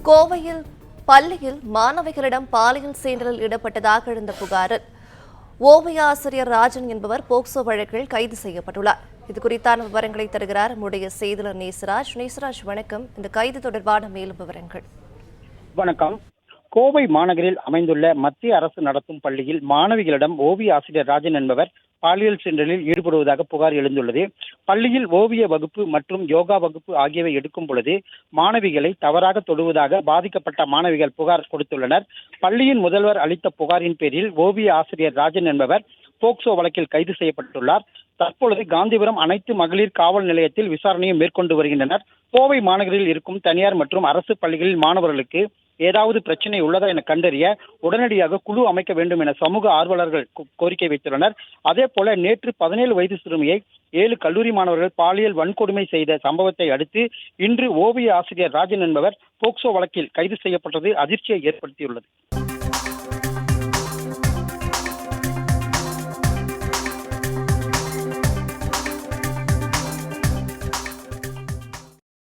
கோவையில் பள்ளியில் மாணவிகளிடம் பாலியல் சீண்டலில் ஈடுபட்டதாக எழுந்த புகாரில் ஓவிய ஆசிரியர் ராஜன் என்பவர் போக்சோ வழக்கில் கைது செய்யப்பட்டுள்ளார். இதுகுறித்தான விவரங்களை தருகிறார் நம்முடைய செய்தியாளர் நேசராஜ். நேசராஜ், வணக்கம். இந்த கைது தொடர்பான மேலும் விவரங்கள். வணக்கம். கோவை மாநகரில் அமைந்துள்ள மத்திய அரசு நடத்தும் பள்ளியில் மாணவிகளிடம் ஓவிய ஆசிரியர் ராஜன் என்பவர் பாலியல் சீண்டலில் ஈடுபடுவதாக புகார் எழுந்துள்ளது. பள்ளியில் ஓவிய வகுப்பு மற்றும் யோகா வகுப்பு ஆகியவை எடுக்கும் பொழுது மாணவிகளை தவறாக தொடுவதாக பாதிக்கப்பட்ட மாணவிகள் புகார் கொடுத்துள்ளனர். பள்ளியின் முதல்வர் அளித்த புகாரின் பேரில் ஓவிய ஆசிரியர் ராஜன் என்பவர் போக்சோ வழக்கில் கைது செய்யப்பட்டுள்ளார். தற்பொழுது காந்திபுரம் அனைத்து மகளிர் காவல் நிலையத்தில் விசாரணையை மேற்கொண்டு வருகின்றனர். கோவை மாநகரில் இருக்கும் தனியார் மற்றும் அரசு பள்ளிகளில் மாணவர்களுக்கு ஏதாவது பிரச்சனை உள்ளதா என கண்டறிய உடனடியாக குழு அமைக்க வேண்டும் என சமூக ஆர்வலர்கள் கோரிக்கை வைத்துள்ளனர். அதே போல நேற்று 17 வயது சிறுமியை 7 கல்லூரி மாணவர்கள் பாலியல் வன்கொடுமை செய்த சம்பவத்தை அடுத்து இன்று ஓவிய ஆசிரியர் ராஜன் என்பவர் போக்சோ வழக்கில் கைது செய்யப்பட்டது அதிர்ச்சியை ஏற்படுத்தியுள்ளது.